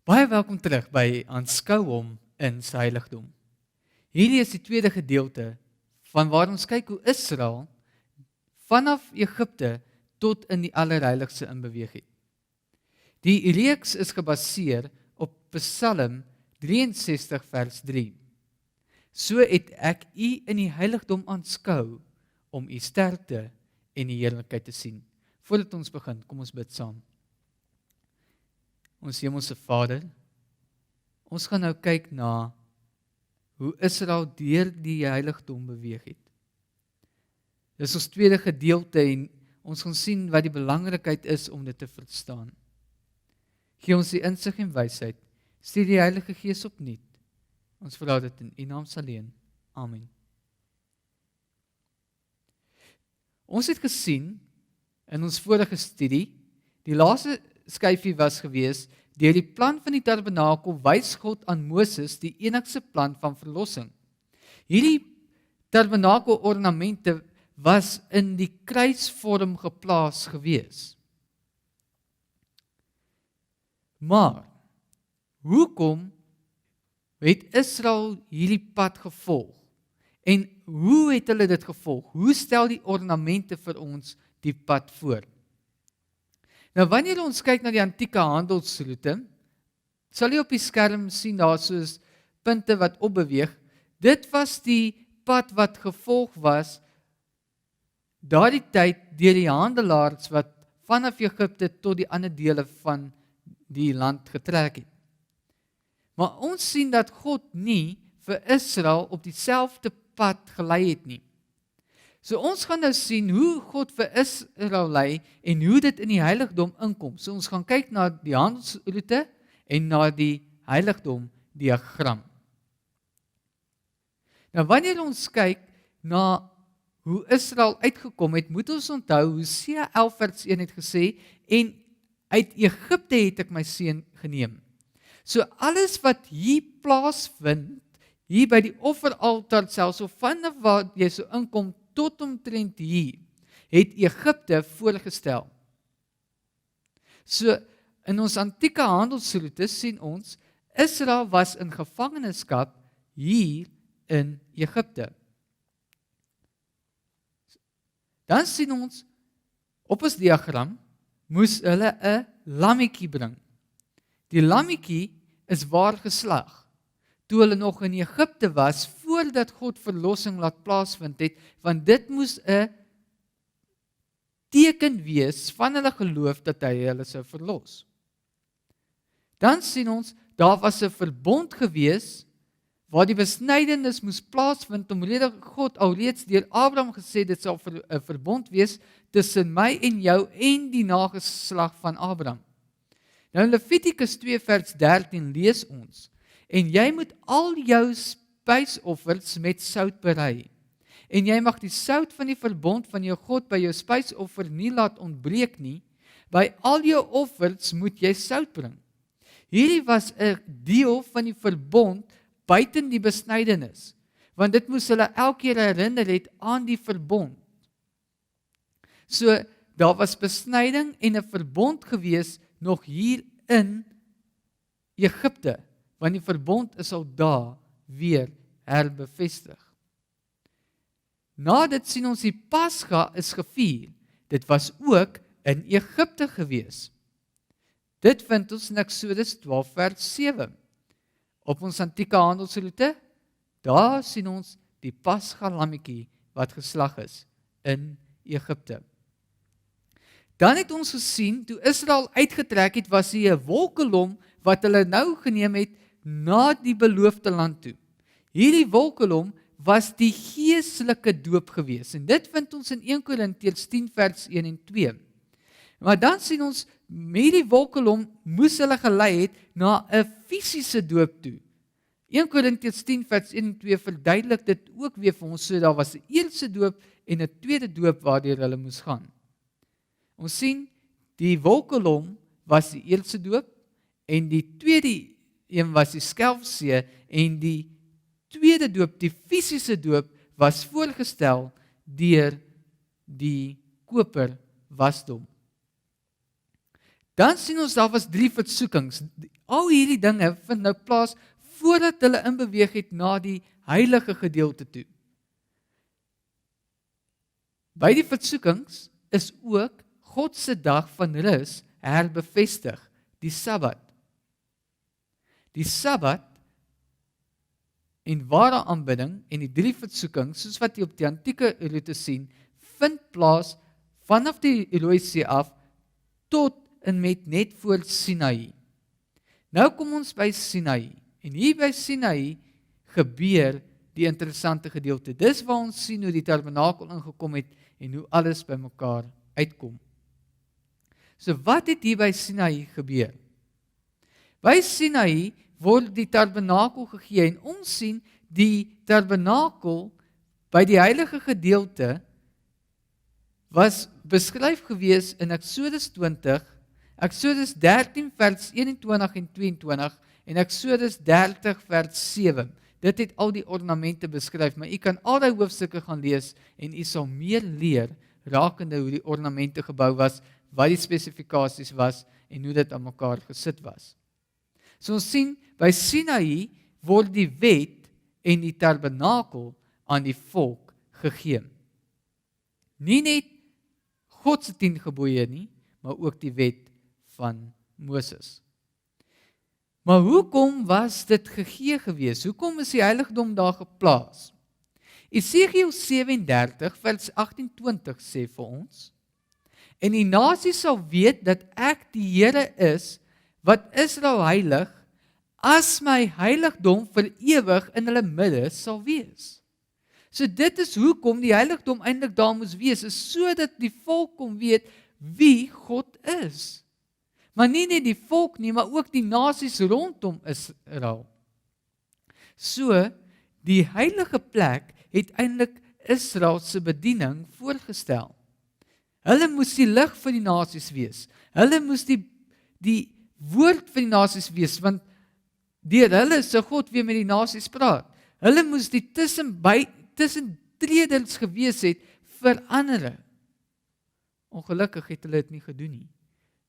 Baie welkom terug by Aanskou Hom in Sy Heiligdom. Hierdie is die tweede gedeelte van waar ons kyk hoe Israel vanaf Egipte tot in die Allerheiligste in beweeg het. Die reeks is gebaseer op Psalm 63 vers 3. So het ek u in die heiligdom aanskou om u sterkte en die heerlikheid te sien. Voordat ons begin, kom ons bid saam. Ons Hemelse Vader, ons gaan nou kyk na hoe Israel deur die heiligdom beweeg het. Dis ons tweede gedeelte en ons gaan sien wat die belangrikheid is om dit te verstaan. Gee ons die insig en wysheid, stuur die Heilige Gees opnuut. Ons vra dit in U naam alleen. Amen. Ons het gesien in ons vorige studie, die laaste skyfie was gewees, deur die plan van die tabernakel wys God aan Moses die enigste plan van verlossing. Hierdie tabernakel ornamente was in die kruisvorm geplaas gewees. Maar, hoekom het Israel hierdie pad gevolg? En hoe het hulle dit gevolg? Hoe stel die ornamente vir ons die pad voor? Nou, wanneer ons kyk na die antieke handelsroete, sal jy op die skerm sien daar soos punte wat opbeweeg. Dit was die pad wat gevolg was daardie tyd deur die handelaars wat vanaf Egipte tot die ander dele van die land getrek het. Maar ons sien dat God nie vir Israel op dieselfde pad gelei het nie. So ons gaan nou sien hoe God vir Israel lei en hoe dit in die heiligdom inkom. So ons gaan kyk na die handelsroete en na die heiligdom diagram. Nou wanneer ons kyk na hoe Israel uitgekom het, moet ons onthou hoe Hosea 11 vers 1 het gesê, en uit Egipte het ek my seun geneem. So alles wat hier plaasvind, hier by die offeraltaar selfs, of vanaf waar jy so inkom, tot omtrent hier, het Egipte voorgestel. So, in ons antieke handelsroute sien ons, Israel was in gevangenskap hier in Egipte. Dan sien ons, op ons diagram, moes hulle 'n lammetjie bring. Die lammetjie is waar geslag. Toe hulle nog in Egipte was, voordat God verlossing laat plaasvind het, want dit moes 'n teken wees van hulle geloof dat hy hulle sou verlos. Dan sien ons, daar was 'n verbond gewees, waar die besnydenis moes plaasvind, omdat God alreeds deur Abraham gesê, dit sal 'n verbond wees, tussen my en jou en die nageslag van Abraham. Nou in Levitikus 2 vers 13 lees ons, en jy moet al jou spysoffers met sout berei. En jy mag die sout van die verbond van jou God by jou spysoffer nie laat ontbreek nie. By al jou offers moet jy sout bring. Hierdie was 'n deel van die verbond buiten die besnydenis, want dit moes hulle elke keer herinner het aan die verbond. So, daar was besnyding en 'n verbond gewees nog hier in Egipte, want die verbond is al daar weer herbevestig. Na dit sien ons die Pasga is gevier. Dit was ook in Egipte gewees. Dit vind ons in Eksodus 12 vers 7. Op ons antieke handelsroute, daar sien ons die Pasga lammetjie wat geslag is in Egipte. Dan het ons gesien, toe Israel uitgetrek het, was hier 'n wolkkolom wat hulle nou geneem het na die beloofde land toe. Hierdie wolkkolom was die geestelike doop gewees. En dit vind ons in 1 Korintiërs 10 vers 1 en 2. Maar dan sien ons, met die wolkkolom moes hulle gelei het na 'n fisiese doop toe. 1 Korintiërs 10 vers 1 en 2 verduidelik dit ook weer vir ons, so daar was 'n eerste doop en 'n tweede doop waardeur hulle moes gaan. Ons sien, die wolkkolom was die eerste doop, en die tweede een was die skelfsee, en die tweede doop, die fisiese doop, was voorgestel deur die koper wasdom. Dan sien ons, daar was 3 versoekings. Al hierdie dinge vind nou plaas voordat hulle inbeweeg het na die heilige gedeelte toe. By die versoekings is ook God se dag van rus herbevestig, die Sabbat. Die Sabbat en ware aanbidding en die 3 versoekings, soos wat jy op die antieke roete sien, vind plaas vanaf die Rooi See af tot en met net voor Sinai. Nou kom ons by Sinai, en hier by Sinai gebeur die interessante gedeelte. Dis waar ons sien hoe die tabernakel ingekom het en hoe alles by mekaar uitkom. So wat het hier by Sinai gebeur? By Sinai word die tabernakel gegee en ons sien die tabernakel by die heilige gedeelte was beskryf gewees in Eksodus 20, Eksodus 13 vers 21 en 22 en Eksodus 30 vers 7. Dit het al die ornamente beskryf, maar u kan al die hoofstukke gaan lees en u sal meer leer rakende hoe die ornamente gebou was, wat die spesifikasies was en hoe dit aan mekaar gesit was. So ons sien, by Sinai word die wet en die tabernakel aan die volk gegee. Nie net God se 10 gebooie nie, maar ook die wet van Moses. Maar hoekom was dit gegee gewees? Hoekom is die heiligdom daar geplaas? Esegiel 37 vers 28 sê vir ons, en die nasie sal weet dat ek die Here is, wat Israel heilig, as my heiligdom vir ewig in hulle midde sal wees. So dit is hoekom die heiligdom eintlik daar moes wees, is sodat die volk kon weet wie God is. Maar nie net die volk nie, maar ook die nasies rondom Israel. So, die heilige plek het eintlik Israel se bediening voorgestel. Hulle moes die lig vir die nasies wees. Hulle moes die woord vir die nasies wees, want deur hulle sou God weer met die nasies praat. Hulle moes die tussentreders gewees het vir ander. Ongelukkig het hulle dit nie gedoen nie.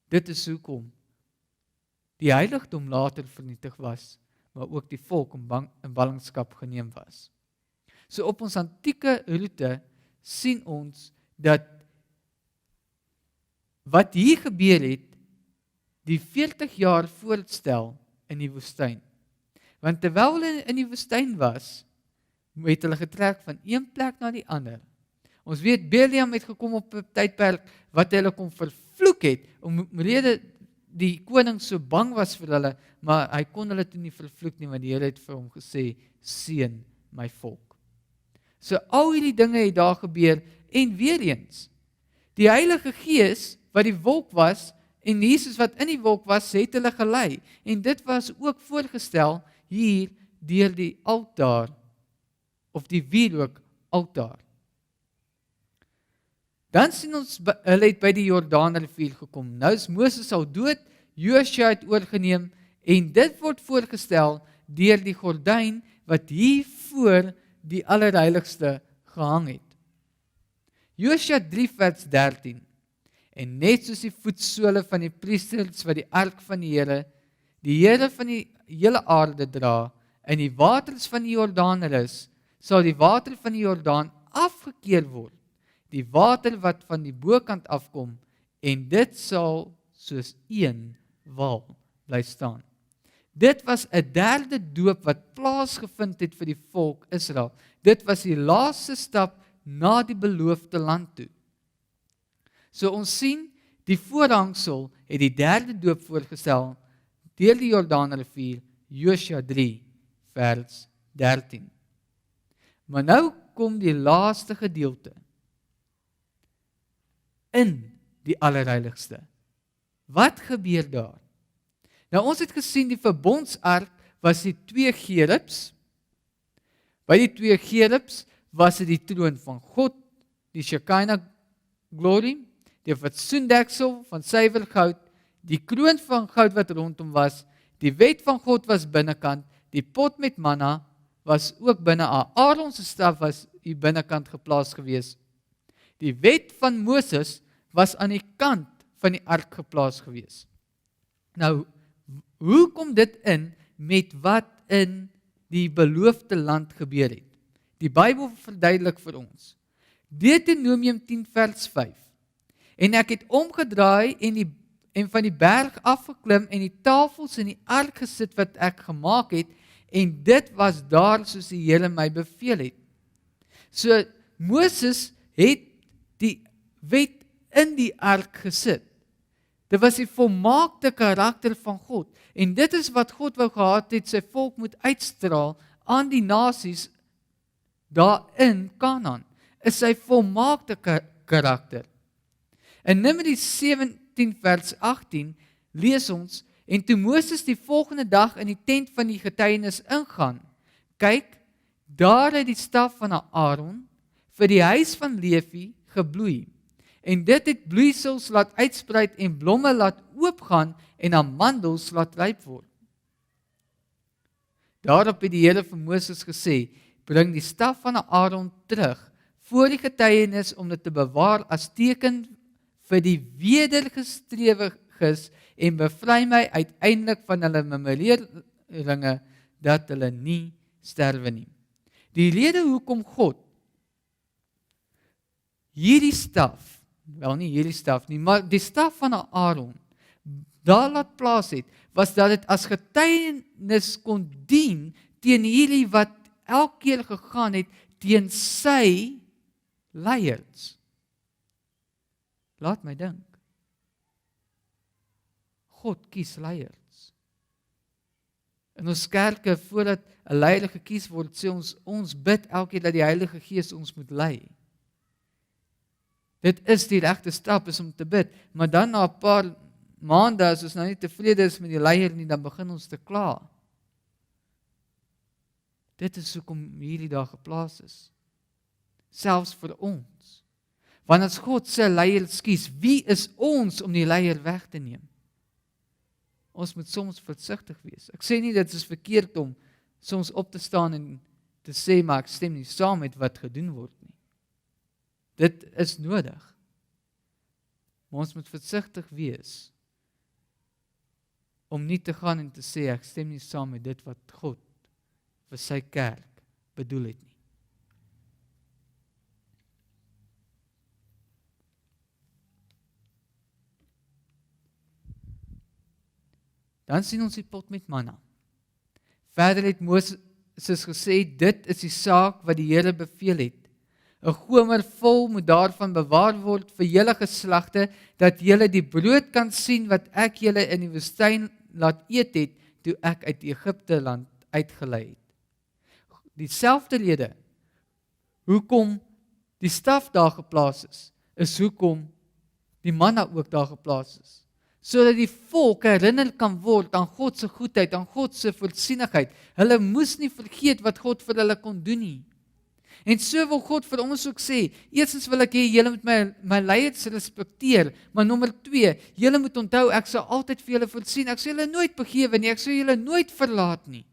Dit is hoekom die heiligdom later vernietig was, maar ook die volk in ballingskap geneem was. So op ons antieke roete sien ons dat wat hier gebeur het, die 40 jaar voorstel in die woestyn. Want terwyl hulle in die woestyn was, het hulle getrek van een plek na die ander. Ons weet, Biliam het gekom op 'n tydperk wat hulle kon vervloek het, omrede die koning so bang was vir hulle, maar hy kon hulle toe nie vervloek nie, want die Here het vir hom gesê, seën my volk. So al hierdie dinge het daar gebeur, en weer eens, die Heilige Gees, wat die wolk was, en Jesus wat in die wolk was, het hulle gelei, en dit was ook voorgestel hier deur die altaar, of die wierook altaar. Dan sien ons, hulle het by die Jordaanrivier gekom. Nou is Moses al dood, Josua het oorgeneem, en dit word voorgestel deur die gordyn, wat hier voor die allerheiligste gehang het. Josua 3 vers 13, en net soos die voetsole van die priesters wat die ark van die Here van die hele aarde dra, in die waters van die Jordaan is, sal die water van die Jordaan afgekeer word, die water wat van die bokant afkom, en dit sal soos een wal bly staan. Dit was 'n derde doop wat plaasgevind het vir die volk Israel. Dit was die laaste stap na die beloofde land toe. So ons sien, die voorhangsel het die derde doop voorgestel deur die Jordaanrivier, Josua 3 vers 13. Maar nou kom die laaste gedeelte in die allerheiligste. Wat gebeur daar? Nou ons het gesien die verbondsark was die 2 gerubs. By die 2 gerubs was dit die troon van God, die Shekinah glory, die fatsoendeksel van suiwer goud, die kroon van goud wat rondom was, die wet van God was binnekant, die pot met manna was ook binne Aaron se staf was hier binnekant geplaas gewees. Die wet van Moses was aan die kant van die ark geplaas gewees. Nou, hoe kom dit in met wat in die beloofde land gebeur het? Die Bybel verduidelik vir ons. Deuteronomium 10 vers 5. En ek het omgedraai en van die berg afgeklim en die tafels in die ark gesit wat ek gemaak het, en dit was daar soos die Here my beveel het. So Moses het die wet in die ark gesit. Dit was die volmaakte karakter van God. En dit is wat God wou gehad het, sy volk moet uitstraal aan die nasies daar in Kanaan. Is sy volmaakte karakter. In Numeri 17 vers 18 lees ons, en toe Moses die volgende dag in die tent van die getuienis ingaan, kyk, daar het die staf van Aaron vir die huis van Levi gebloei. En dit het bloeisels laat uitspruit en blomme laat oopgaan en amandels laat ryp word. Daarop het die Here vir Moses gesê, bring die staf van Aaron terug voor die getuienis om dit te bewaar as teken vir die wedergestrewiges en bevry my uiteindelik van hulle memoreringe dat hulle nie sterwe nie. Die rede hoekom God hierdie staf, wel nie hierdie staf nie, maar die staf van Aaron daar laat plaas het, was dat dit as getuienis kon dien teen hierdie wat elke keer gegaan het teen sy leiers. Laat my dink. God kies leiers. In ons kerke, voordat 'n leier gekies word, sê ons bid elke keer dat die Heilige Gees ons moet lei. Dit is die regte stap, is om te bid, maar dan na 'n paar maande, as ons nou nie tevrede is met die leier nie, dan begin ons te kla. Dit is hoekom hierdie daar geplaas is. Selfs vir ons. Want as God sy leiers kies, wie is ons om die leier weg te neem? Ons moet soms versigtig wees. Ek sê nie dit is verkeerd om soms op te staan en te sê, maar ek stem nie saam met wat gedoen word nie. Dit is nodig. Maar ons moet versigtig wees om nie te gaan en te sê, ek stem nie saam met dit wat God vir sy kerk bedoel het nie. Dan sien ons die pot met manna. Verder het Moses gesê, dit is die saak wat die Here beveel het. 'n gomer vol moet daarvan bewaar word vir julle geslagte, dat julle die brood kan sien wat ek julle in die woestyn laat eet het, toe ek uit Egipte land uitgelei het. Dieselfde rede, hoekom die staf daar geplaas is hoekom die manna ook daar geplaas is. Sodat die volk herinner kan word aan God se goedheid, aan God se voorsienigheid. Hulle moes nie vergeet wat God vir hulle kon doen nie. En so wil God vir ons ook sê, eerstens wil ek hê, julle moet my leiers respekteer, maar nommer 2, julle moet onthou, ek sal altyd vir julle voorsien, ek sal julle nooit begewe nie, ek sal julle nooit verlaat nie.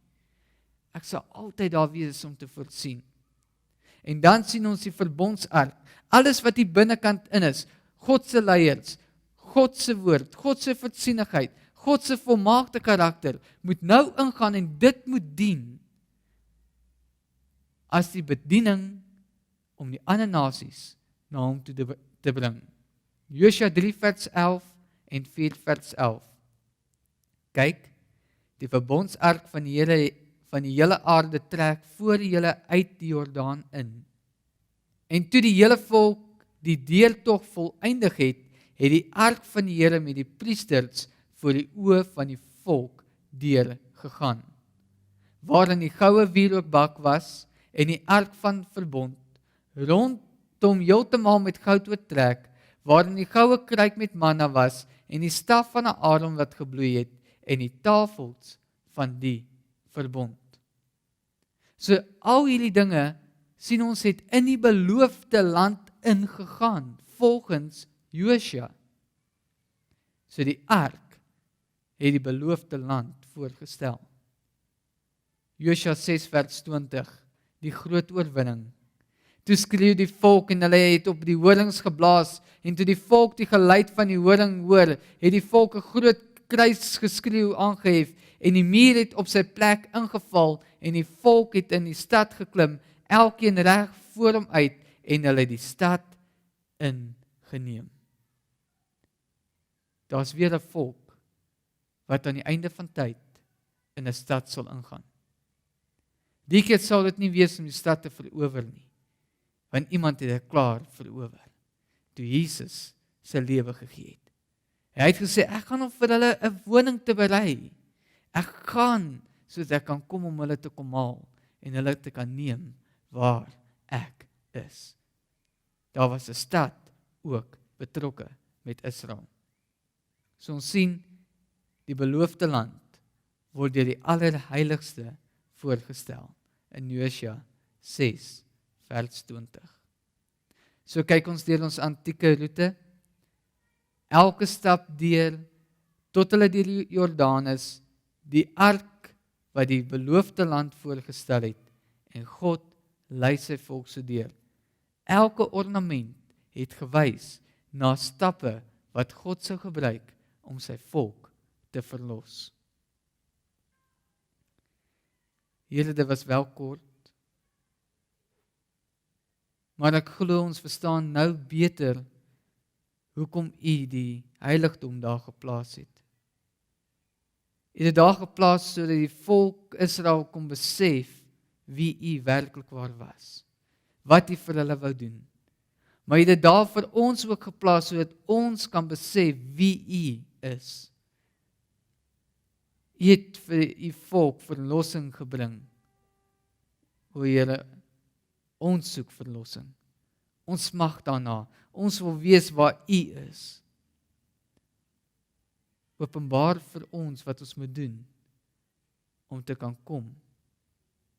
Ek sal altyd daar wees om te voorsien. En dan sien ons die verbondsark, alles wat die binnekant in is, God se leiers, God se woord, God se voorsienigheid, God se volmaakte karakter, moet nou ingaan en dit moet dien as die bediening om die ander nasies na hom toe te bring. Josua 3 vers 11 en 4 vers 11. Kyk, die verbondsark van die Here van die hele aarde trek voor julle uit die Jordaan in. En toe die hele volk die deurtog voleindig het, het die ark van die Here met die priesters voor die oë van die volk deurgegaan. Waarin die goue wierookbak was en die ark van verbond, rondom heeltemal met goud oortrek, waarin die goue kruik met manna was, en die staf van Aaron wat gebloei het, en die tafels van die verbond. So al hierdie dinge, sien ons het in die beloofde land ingegaan, volgens Josua. So die ark het die beloofde land voorgestel. Josua 6 vers 20, die groot oorwinning. Toe skreeu die volk en hulle het op die horings geblaas, en toe die volk die geluid van die horing hoor, het die volk 'n groot kruisgeskreeu aangehef en die muur het op sy plek ingeval en die volk het in die stad geklim, elkeen reg voor hom uit en hulle die stad ingeneem. Daar's weer 'n volk wat aan die einde van tyd in 'n stad sal ingaan. Die keer sal dit nie wees om die stad te verower nie, want iemand het dit klaar verower, toe Jesus sy lewe gegee het. Hy het gesê, ek gaan om vir hulle 'n woning te berei. Ek gaan, sodat ek kan kom om hulle te kom haal, en hulle te kan neem waar ek is. Daar was 'n stad ook betrokke met Israel. So ons sien, die beloofde land word deur die Allerheiligste voorgestel in Josua 6 vers 20. So kyk ons deur ons antieke roete, elke stap deur, tot hulle deur die Jordanus, die ark wat die beloofde land voorgestel het, en God lei sy volk so deur. Elke ornament het gewys na stappe wat God sou gebruik om sy volk te verlos. Here, dit was wel kort, maar ek glo ons verstaan nou beter hoekom U die heiligdom daar geplaas het. U het dit daar geplaas sodat die volk Israel kon besef wie U werklik waar was, wat U vir hulle wou doen. Maar U het dit daar vir ons ook geplaas sodat ons kan besef wie U is. U het vir U volk verlossing gebring. O Here, ons soek verlossing. Ons mag daarna. Ons wil weet waar U is. Openbaar vir ons wat ons moet doen om te kan kom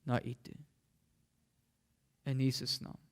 na U toe. In Jesus naam.